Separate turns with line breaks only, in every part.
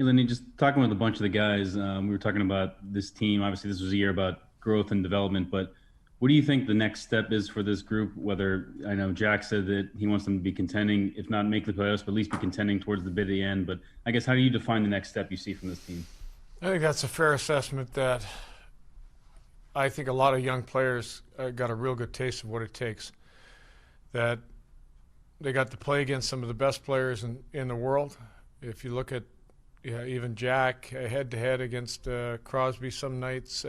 Lindy, just talking with a bunch of the guys, we were talking about this team. Obviously, this was a year about growth and development, but what do you think the next step is for this group? Whether I know Jack said that he wants them to be contending, if not make the playoffs, but at least be contending towards the bit of the end. But I guess how do you define the next step you see from this team?
I think that's a fair assessment that I think a lot of young players got a real good taste of what it takes. That they got to play against some of the best players in the world. If you look at even Jack head-to-head against Crosby some nights.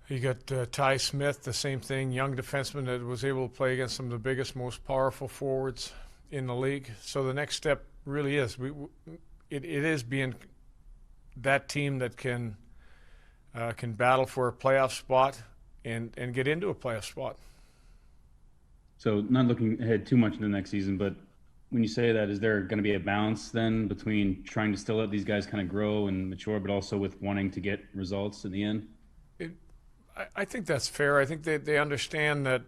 You got Ty Smith, the same thing, young defenseman that was able to play against some of the biggest, most powerful forwards in the league. So the next step really is it is being that team that can battle for a playoff spot and get into a playoff spot.
So not looking ahead too much in the next season, but when you say that, is there going to be a balance then between trying to still let these guys kind of grow and mature, but also with wanting to get results in the end?
I think that's fair. I think they understand that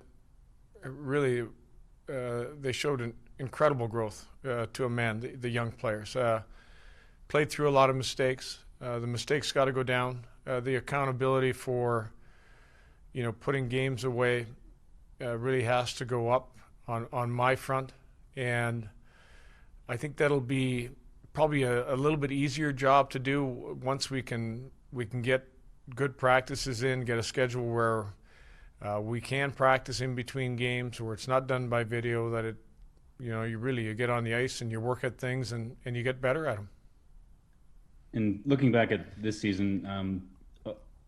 really they showed an incredible growth to a man, the young players. Played through a lot of mistakes. The mistakes got to go down. The accountability for, putting games away really has to go up on my front. And I think that'll be probably a little bit easier job to do once we can get good practices in, get a schedule where we can practice in between games, where it's not done by video, that you get on the ice and you work at things and you get better at them.
And looking back at this season,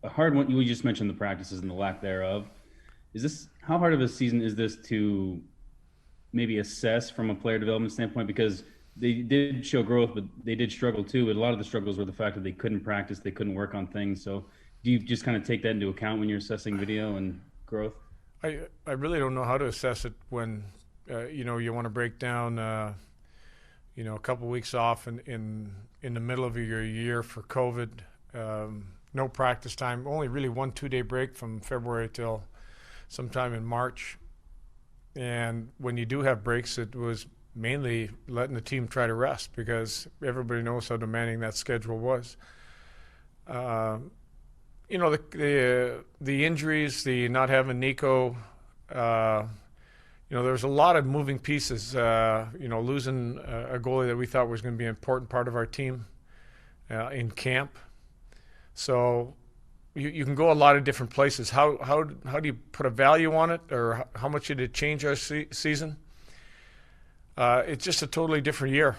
a hard one, you just mentioned the practices and the lack thereof. How hard of a season is this to maybe assess from a player development standpoint? Because they did show growth, but they did struggle too. But a lot of the struggles were the fact that they couldn't practice, they couldn't work on things. So do you just kind of take that into account when you're assessing video and growth?
I really don't know how to assess it when, you want to break down, a couple weeks off in the middle of your year for COVID, no practice time, only really 1-2 day break from February till sometime in March. And when you do have breaks, it was mainly letting the team try to rest because everybody knows how demanding that schedule was. The injuries, the not having Nico, there was a lot of moving pieces. Losing a goalie that we thought was going to be an important part of our team in camp. So you can go a lot of different places. How do you put a value on it, or how much did it change our season? It's just a totally different year.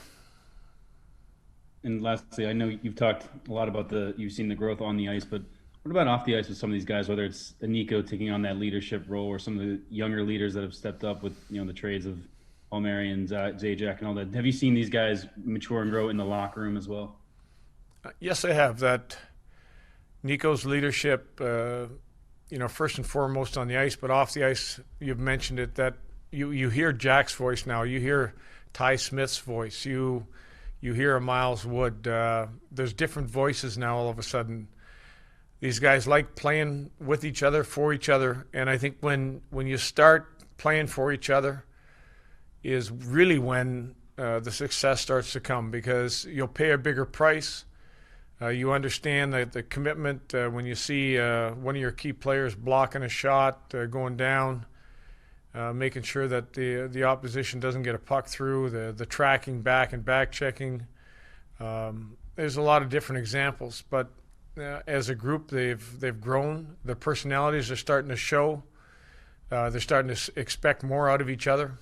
And lastly, I know you've talked a lot about you've seen the growth on the ice, but what about off the ice with some of these guys, whether it's Nico taking on that leadership role or some of the younger leaders that have stepped up with, the trades of Palmieri and Zajac and all that? Have you seen these guys mature and grow in the locker room as well?
Yes, I have. That Nico's leadership, first and foremost on the ice, but off the ice, you've mentioned it, that you hear Jack's voice now. You hear Ty Smith's voice. You hear a Miles Wood. There's different voices now all of a sudden. These guys like playing with each other, for each other, and I think when you start playing for each other is really when the success starts to come, because you'll pay a bigger price. You understand that the commitment when you see one of your key players blocking a shot, going down, making sure that the opposition doesn't get a puck through, the tracking back and back checking. There's a lot of different examples, but as a group, they've grown. Their personalities are starting to show. They're starting to expect more out of each other.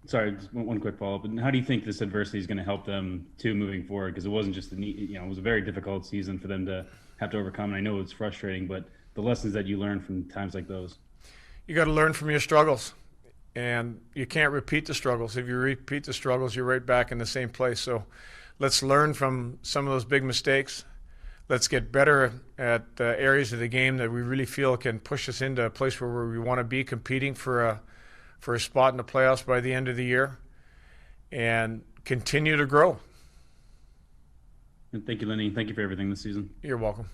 Sorry, just one quick follow-up. And how do you think this adversity is going to help them too moving forward? Because it wasn't just it was a very difficult season for them to have to overcome. And I know it's frustrating, but the lessons that you learn from times like those.
You got to learn from your struggles, and you can't repeat the struggles. If you repeat the struggles, you're right back in the same place. So let's learn from some of those big mistakes. Let's get better at areas of the game that we really feel can push us into a place where we want to be, competing for a spot in the playoffs by the end of the year, and continue to grow.
And thank you, Lenny. Thank you for everything this season.
You're welcome.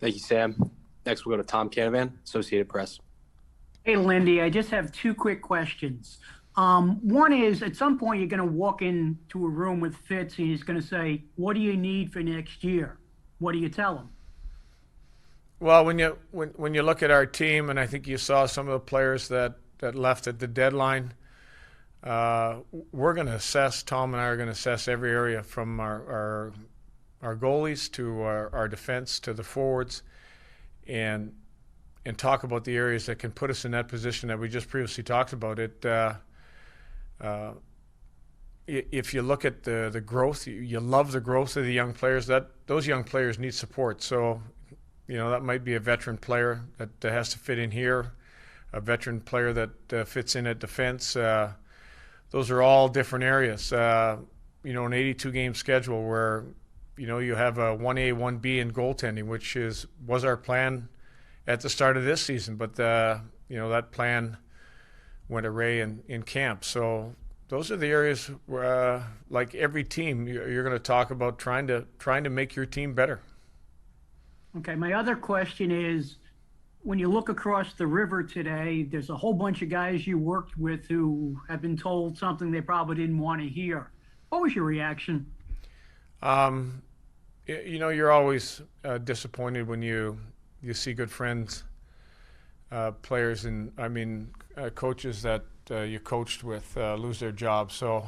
Thank you, Sam. Next, we'll go to Tom Canavan, Associated Press.
Hey, Lindy, I just have two quick questions. One is at some point you're going to walk into a room with Fitz and he's going to say, "What do you need for next year?" What do you tell him?
Well, when you look at our team, and I think you saw some of the players that left at the deadline, we're going to assess. Tom and I are going to assess every area from our goalies to our defense to the forwards, and talk about the areas that can put us in that position that we just previously talked about. If you look at the growth, you love the growth of the young players. Those young players need support. So, that might be a veteran player that has to fit in here, a veteran player that fits in at defense. Those are all different areas. An 82-game schedule where, you have a 1A, 1B in goaltending, which was our plan at the start of this season. But, that plan went array in camp. So those are the areas where, like every team, you're going to talk about trying to make your team better.
Okay, my other question is, when you look across the river today, there's a whole bunch of guys you worked with who have been told something they probably didn't want to hear. What was your reaction?
You're always disappointed when you see good friends, players, and coaches that you coached with lose their jobs. So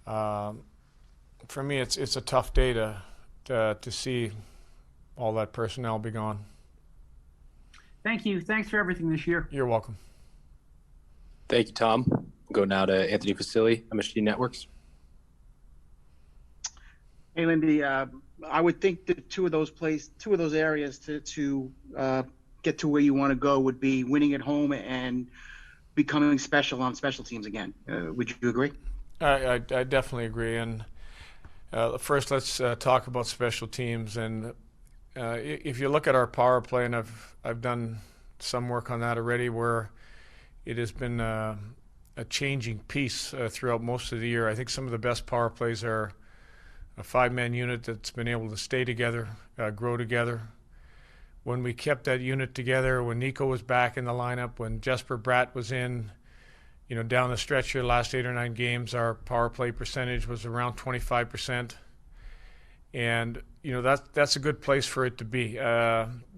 for me, it's a tough day to see all that personnel be gone.
Thank you. Thanks for everything this year.
You're welcome.
Thank you, Tom. We'll go now to Anthony Vasili, MSG Networks.
Hey, Lindy. I would think that two of those areas to get to where you want to go would be winning at home and becoming special on special teams again. Would you agree?
I definitely agree. And first, let's talk about special teams. And if you look at our power play, and I've done some work on that already, where it has been a changing piece throughout most of the year. I think some of the best power plays are a 5-man unit that's been able to stay together, grow together. When we kept that unit together, when Nico was back in the lineup, when Jesper Bratt was in, down the stretch here, last 8 or 9 games, our power play percentage was around 25%. And, that's a good place for it to be.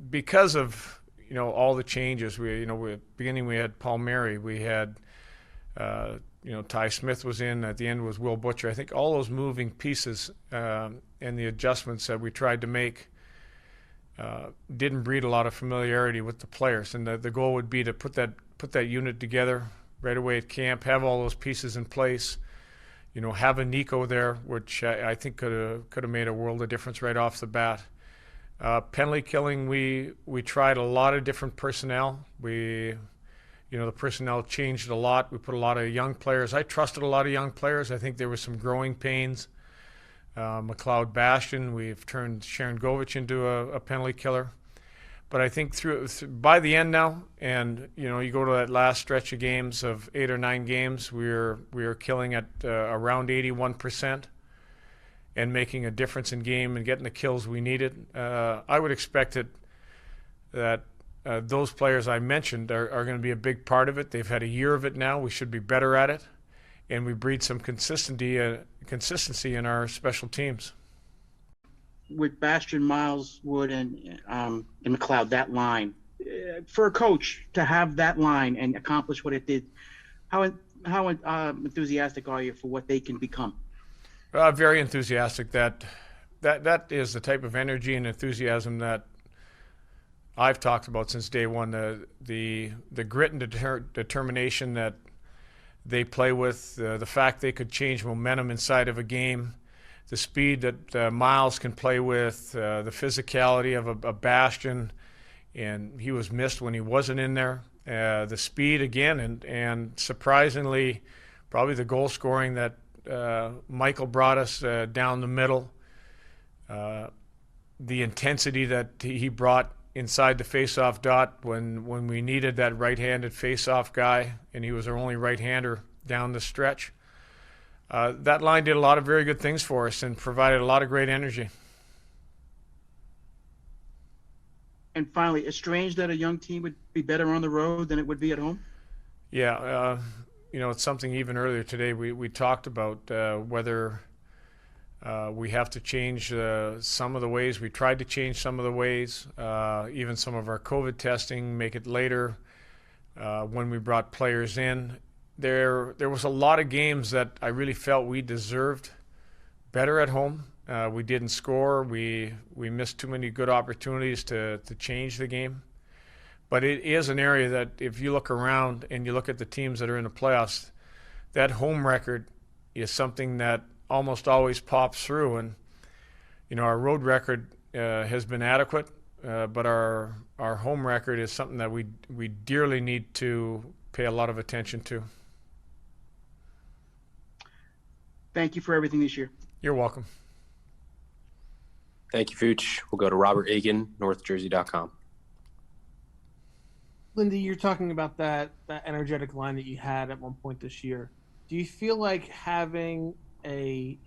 Because of, all the changes, at the beginning we had Paul Mary, we had, Ty Smith was in, at the end was Will Butcher. I think all those moving pieces and the adjustments that we tried to make didn't breed a lot of familiarity with the players. And the goal would be to put that unit together right away at camp, have all those pieces in place, have a Nico there, which I think could have made a world of difference right off the bat. Penalty killing, we tried a lot of different personnel. The personnel changed a lot. We put a lot of young players. I trusted a lot of young players. I think there was some growing pains. McLeod Bastian, we've turned Sharon Govich into a penalty killer. But I think by the end now, and you go to that last stretch of games of 8 or 9 games, we were killing at around 81% and making a difference in game and getting the kills we needed. I would expect that those players I mentioned are going to be a big part of it. They've had a year of it now. We should be better at it, and we breed some consistency in our special teams.
With Bastian, Miles, Wood, and McLeod, that line, for a coach to have that line and accomplish what it did, how enthusiastic are you for what they can become?
Very enthusiastic. That is the type of energy and enthusiasm that I've talked about since day one. The grit and determination that they play with, the fact they could change momentum inside of a game, the speed that Miles can play with, the physicality of a Bastian, and he was missed when he wasn't in there. The speed again, and surprisingly, probably the goal scoring that Michael brought us down the middle, the intensity that he brought inside the face-off dot when we needed that right-handed face-off guy, and he was our only right-hander down the stretch. That line did a lot of very good things for us and provided a lot of great energy.
And finally, it's strange that a young team would be better on the road than it would be at home?
Yeah. it's something even earlier today we talked about whether we have to change some of the ways. We tried to change some of the ways, even some of our COVID testing, make it later when we brought players in. There was a lot of games that I really felt we deserved better at home. We didn't score. We missed too many good opportunities to change the game. But it is an area that if you look around and you look at the teams that are in the playoffs, that home record is something that almost always pops through. And, our road record has been adequate, but our home record is something that we dearly need to pay a lot of attention to.
Thank you for everything this year.
You're welcome.
Thank you, Fooch. We'll go to Robert Egan, NorthJersey.com.
Lindy, you're talking about that energetic line that you had at one point this year. Do you feel like having a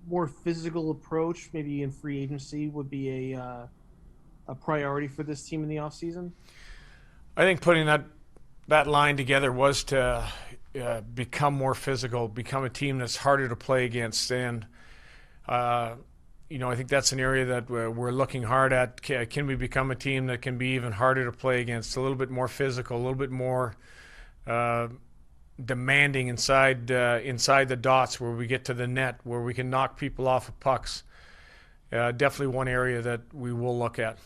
more physical approach, maybe in free agency, would be a priority for this team in the offseason?
I think putting that line together was to become more physical, become a team that's harder to play against. And, I think that's an area that we're looking hard at. Can we become a team that can be even harder to play against, a little bit more physical, a little bit more demanding inside the dots where we get to the net, where we can knock people off of pucks. Definitely one area that we will look at.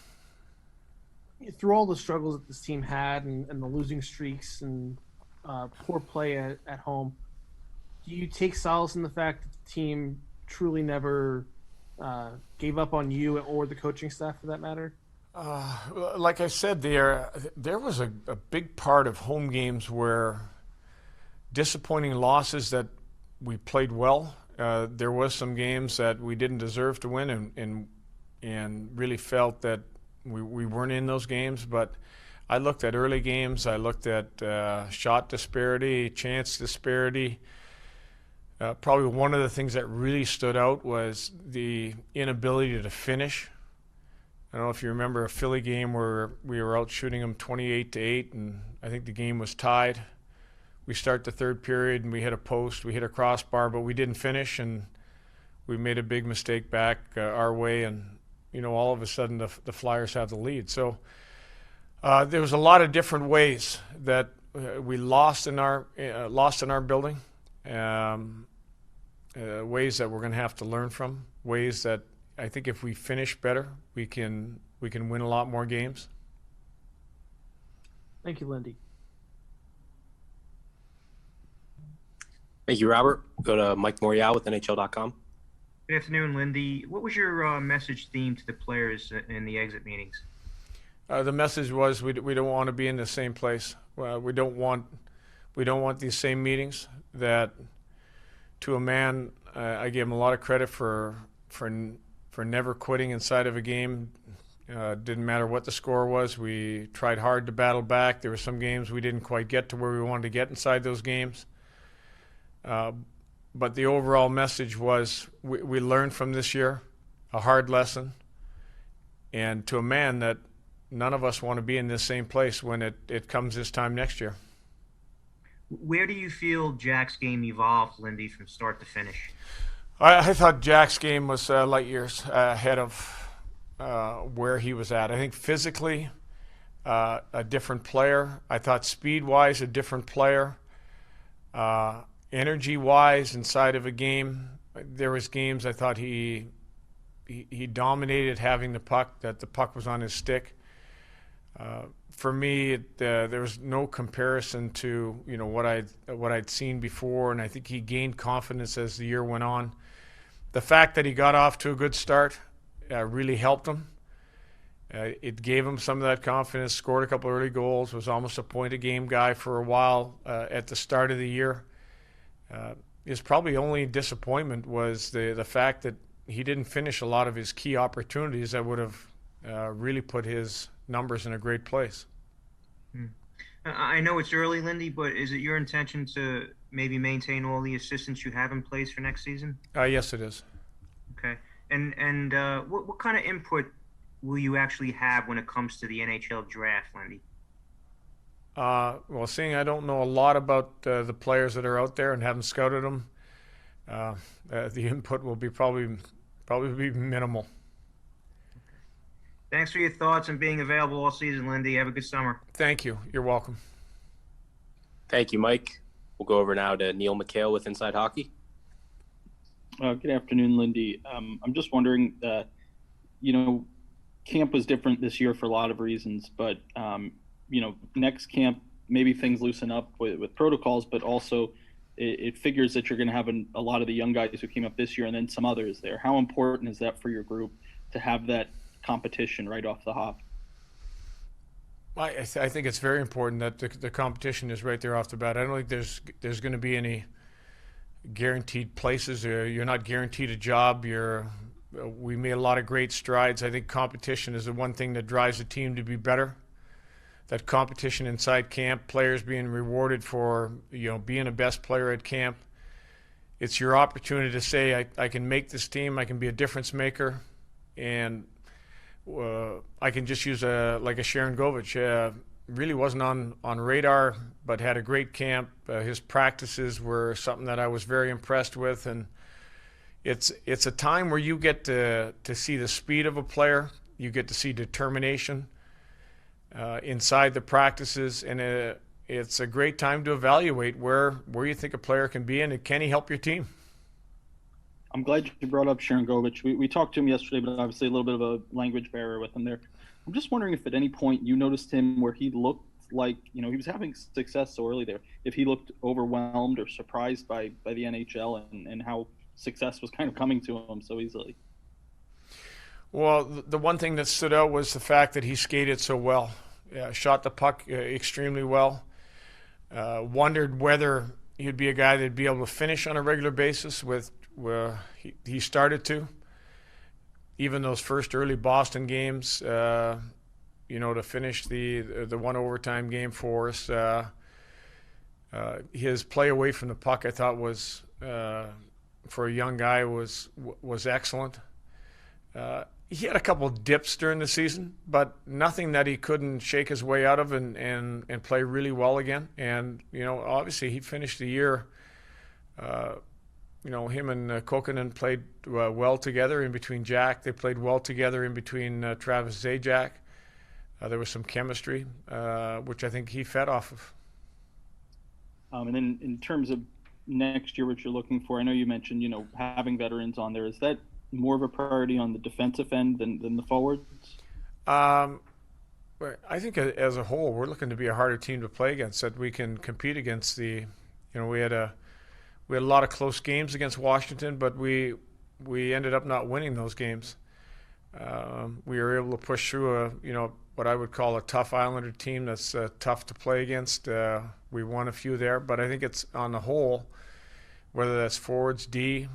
Through all the struggles that this team had and the losing streaks and poor play at home, do you take solace in the fact that the team truly never gave up on you or the coaching staff for that matter?
Like I said, there was a big part of home games where disappointing losses that we played well. There was some games that we didn't deserve to win and really felt that we weren't in those games. But I looked at early games. I looked at shot disparity, chance disparity. Probably one of the things that really stood out was the inability to finish. I don't know if you remember a Philly game where we were out shooting them 28-8, and I think the game was tied. We start the third period, and we hit a post, we hit a crossbar, but we didn't finish, and we made a big mistake back our way, and all of a sudden the Flyers have the lead. So there was a lot of different ways that we lost in our building. Ways that we're going to have to learn from, ways that I think if we finish better, we can win a lot more games.
Thank you, Lindy.
Thank you, Robert. Go to Mike Morial with NHL.com.
Good afternoon, Lindy. What was your message theme to the players in the exit meetings?
The message was we don't want to be in the same place. We don't want these same meetings. That to a man, I gave him a lot of credit for never quitting inside of a game. Didn't matter what the score was. We tried hard to battle back. There were some games we didn't quite get to where we wanted to get inside those games. But the overall message was we learned from this year, a hard lesson, and to a man that none of us want to be in this same place when it comes this time next year.
Where do you feel Jack's game evolved, Lindy, from start to finish?
I thought Jack's game was light years ahead of where he was at. I think physically, a different player. I thought speed-wise, a different player. Energy-wise, inside of a game, there was games I thought he dominated having the puck, that the puck was on his stick. For me, there was no comparison to what I'd seen before, and I think he gained confidence as the year went on. The fact that he got off to a good start really helped him. It gave him some of that confidence. Scored a couple early goals. Was almost a point-a-game guy for a while at the start of the year. His probably only disappointment was the fact that he didn't finish a lot of his key opportunities that would have really put his numbers in a great place.
I know it's early, Lindy, but is it your intention to maybe maintain all the assistants you have in place for next season?
Yes, it is.
Okay. And what kind of input will you actually have when it comes to the NHL draft, Lindy?
Well, seeing I don't know a lot about the players that are out there and haven't scouted them, the input will be probably be minimal.
Thanks for your thoughts and being available all season, Lindy. Have a good summer.
Thank you. You're welcome.
Thank you, Mike. We'll go over now to Neil McHale with Inside Hockey.
Good afternoon, Lindy. I'm just wondering, camp was different this year for a lot of reasons, but, next camp, maybe things loosen up with protocols, but also it figures that you're going to have a lot of the young guys who came up this year and then some others there. How important is that for your group to have that competition right off the hop?
I think it's very important that the competition is right there off the bat. I don't think there's going to be any guaranteed places. You're not guaranteed a job. We made a lot of great strides. I think competition is the one thing that drives the team to be better. That competition inside camp, players being rewarded for being a best player at camp. It's your opportunity to say, I can make this team. I can be a difference maker, and I can just use like a Sharon Govich. Really wasn't on radar, but had a great camp. His practices were something that I was very impressed with, and it's a time where you get to see the speed of a player. You get to see determination inside the practices, and it's a great time to evaluate where you think a player can be and can he help your team.
I'm glad you brought up Sharon Govich. We talked to him yesterday, but obviously a little bit of a language barrier with him there. I'm just wondering if at any point you noticed him where he looked like, he was having success so early there, if he looked overwhelmed or surprised by the NHL and how success was kind of coming to him so easily.
Well, the one thing that stood out was the fact that he skated so well. Shot the puck extremely well. Wondered whether he'd be a guy that'd be able to finish on a regular basis with where he started to. Even those first early Boston games, to finish the one overtime game for us. His play away from the puck, I thought, was for a young guy was excellent. He had a couple dips during the season, but nothing that he couldn't shake his way out of and play really well again. And obviously he finished the year. Him and Kokkonen played well together in between Jack. They played well together in between Travis Zajac. There was some chemistry, which I think he fed off of.
And then in terms of next year, what you're looking for, I know you mentioned, having veterans on there. Is that more of a priority on the defensive end than the forwards?
I think as a whole, we're looking to be a harder team to play against, that we can compete against we had a lot of close games against Washington, but we ended up not winning those games. We were able to push through what I would call a tough Islander team that's tough to play against. We won a few there, but I think it's on the whole, whether that's forwards, D,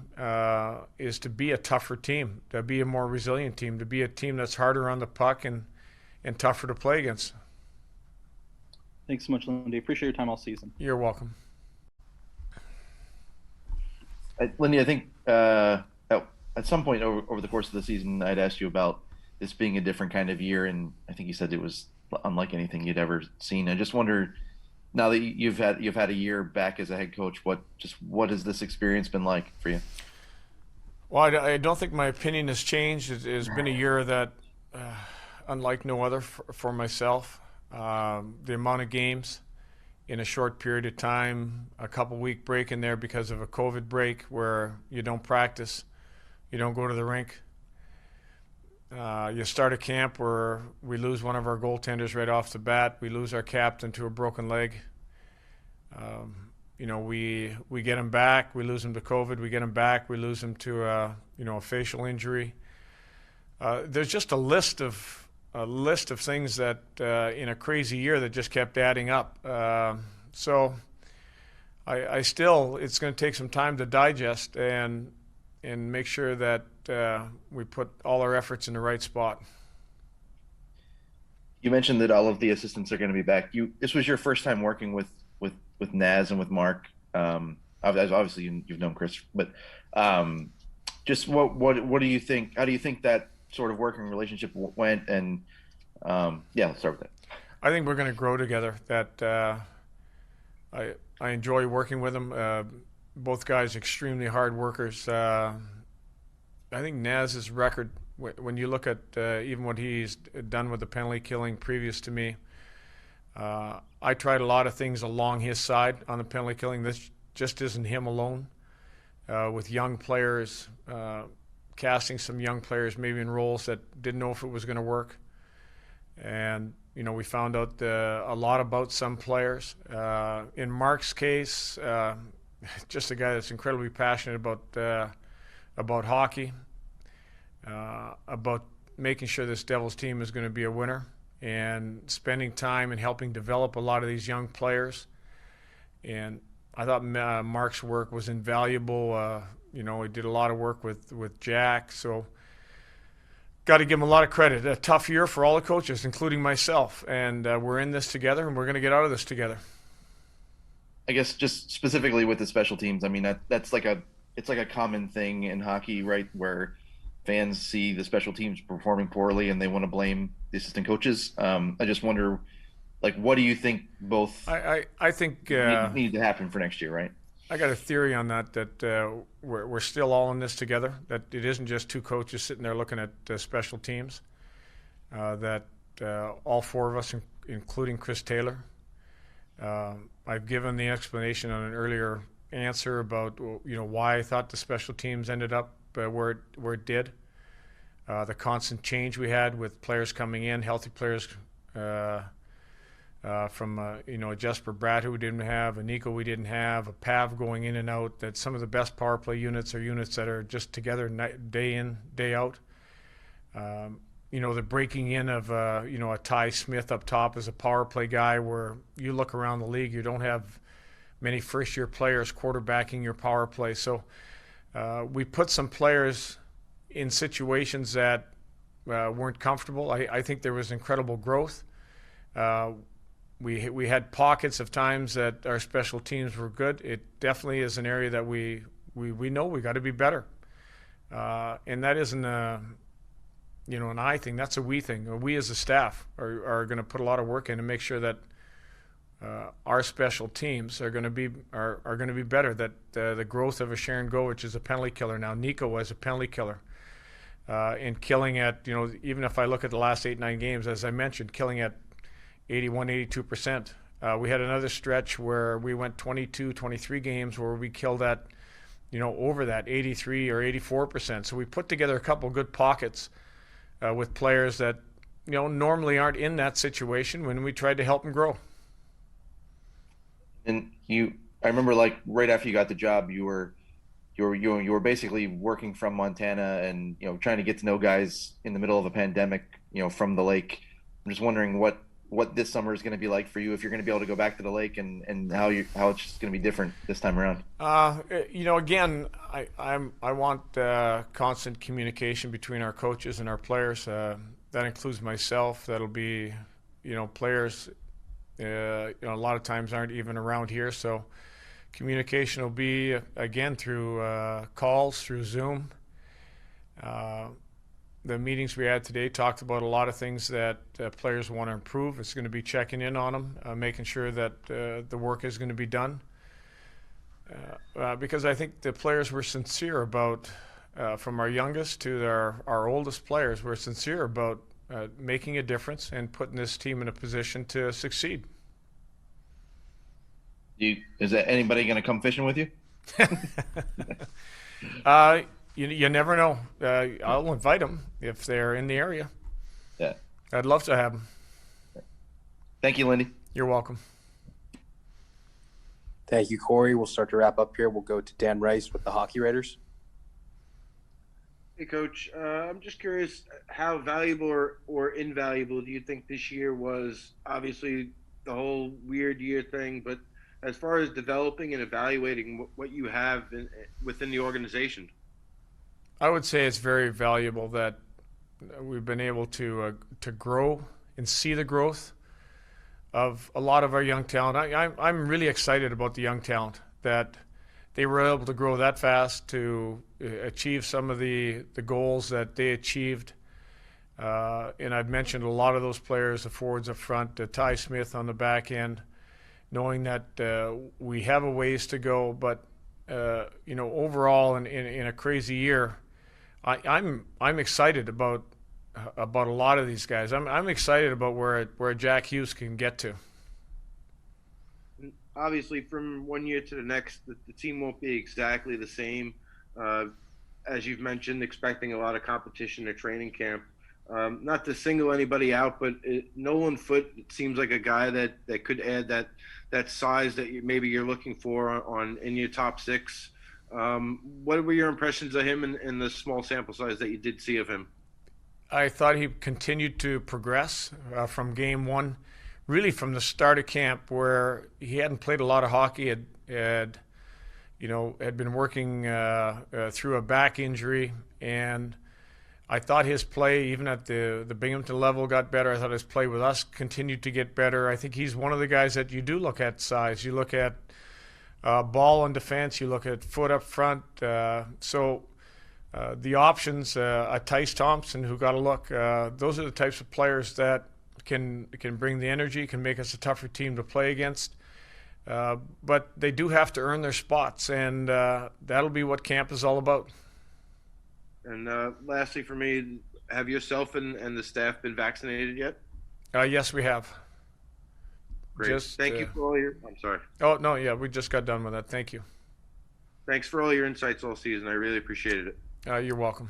is to be a tougher team, to be a more resilient team, to be a team that's harder on the puck and tougher to play against.
Thanks so much, Lindy. Appreciate your time all season.
You're welcome.
Lindy, I think at some point over the course of the season, I'd asked you about this being a different kind of year, and I think you said it was unlike anything you'd ever seen. I just wonder, now that you've had a year back as a head coach, what has this experience been like for you?
Well, I don't think my opinion has changed. It has been a year that, unlike no other for myself. The amount of games in a short period of time, a couple-week break in there because of a COVID break where you don't practice, you don't go to the rink. You start a camp where we lose one of our goaltenders right off the bat. We lose our captain to a broken leg. We get him back. We lose him to COVID. We get him back. We lose him to a facial injury. There's just a list of things that in a crazy year that just kept adding up. So I still, it's going to take some time to digest and make sure that we put all our efforts in the right spot.
You mentioned that all of the assistants are going to be back. This was your first time working with Naz and with Mark. Obviously you've known Chris, but just what do you think? How do you think that sort of working relationship went? And let's start with that.
I think we're going to grow together. That I enjoy working with them. Both guys extremely hard workers. I think Naz's record, when you look at even what he's done with the penalty killing previous to me, I tried a lot of things along his side on the penalty killing. This just isn't him alone. With young players, casting some young players maybe in roles that didn't know if it was going to work. And, we found out a lot about some players. In Mark's case, just a guy that's incredibly passionate about hockey, about making sure this Devils team is going to be a winner, and spending time and helping develop a lot of these young players. And I thought Mark's work was invaluable. He did a lot of work with Jack, so got to give him a lot of credit. A tough year for all the coaches, including myself, and we're in this together, and we're going to get out of this together.
I guess just specifically with the special teams, I mean it's like a common thing in hockey, right? Where fans see the special teams performing poorly and they want to blame the assistant coaches. I just wonder, what do you think both
I think
need to happen for next year, right?
I got a theory on that we're still all in this together, that it isn't just two coaches sitting there looking at special teams, that all four of us, including Chris Taylor, I've given the explanation on an earlier answer about why I thought the special teams ended up where it did. The constant change we had with players coming in, healthy players from a Jesper Bratt who we didn't have, a Nico we didn't have, a Pav going in and out. That some of the best power play units are units that are just together day in, day out. The breaking in of a Ty Smith up top as a power play guy, where you look around the league, you don't have many first-year players quarterbacking your power play. So we put some players in situations that weren't comfortable. I think there was incredible growth. We had pockets of times that our special teams were good. It definitely is an area that we know we got to be better. And that isn't an I thing. That's a we thing. We as a staff are going to put a lot of work in to make sure that our special teams are going to be better. That the growth of a Sharon Govich is a penalty killer now. Nico as a penalty killer, and killing at even if I look at the last 8-9 games, as I mentioned, killing at 81-82%. We had another stretch where we went 22-23 games where we killed at over that 83 or 84%. So we put together a couple good pockets with players that normally aren't in that situation when we tried to help them grow.
And I remember right after you got the job, you were basically working from Montana and trying to get to know guys in the middle of a pandemic, from the lake. I'm just wondering what this summer is going to be like for you, if you're going to be able to go back to the lake, and how it's just going to be different this time around.
Again, I want constant communication between our coaches and our players. That includes myself. That'll be, players. A lot of times aren't even around here, so communication will be again through calls, through Zoom. The meetings we had today talked about a lot of things that players want to improve. It's going to be checking in on them, making sure that the work is going to be done. Because I think the players were sincere about, from our youngest to our oldest players, were sincere about making a difference and putting this team in a position to succeed.
Is that anybody going to come fishing with you?
You never know. I'll invite them if they're in the area.
Yeah.
I'd love to have them.
Thank you, Lindy.
You're welcome.
Thank you, Corey. We'll start to wrap up here. We'll go to Dan Rice with the Hockey Writers.
Hey, Coach. I'm just curious, how valuable or invaluable do you think this year was? Obviously, the whole weird year thing, but as far as developing and evaluating what you have within the organization?
I would say it's very valuable that we've been able to grow and see the growth of a lot of our young talent. I'm really excited about the young talent, that they were able to grow that fast to achieve some of the goals that they achieved. And I've mentioned a lot of those players, the forwards up front, Ty Smith on the back end, knowing that we have a ways to go. But, overall in a crazy year, I'm excited about a lot of these guys. I'm excited about where Jack Hughes can get to.
Obviously, from one year to the next, the team won't be exactly the same. As you've mentioned, expecting a lot of competition at training camp. Not to single anybody out, but Nolan Foote seems like a guy that could add that size that maybe you're looking for in your top six. What were your impressions of him in the small sample size that you did see of him?
I thought he continued to progress from game one, really from the start of camp, where he hadn't played a lot of hockey, had been working through a back injury, and I thought his play, even at the Binghamton level, got better. I thought his play with us continued to get better. I think he's one of the guys that you do look at size. You look at ball on defense. You look at foot up front. The options, Tice Thompson, who got a look, those are the types of players that can bring the energy, can make us a tougher team to play against. But they do have to earn their spots, and that'll be what camp is all about.
And lastly for me, have yourself and the staff been vaccinated yet?
Yes, we have.
Great. Thank you for all your... I'm sorry.
Oh, no, yeah, we just got done with that. Thank you.
Thanks for all your insights all season. I really appreciated it.
You're welcome.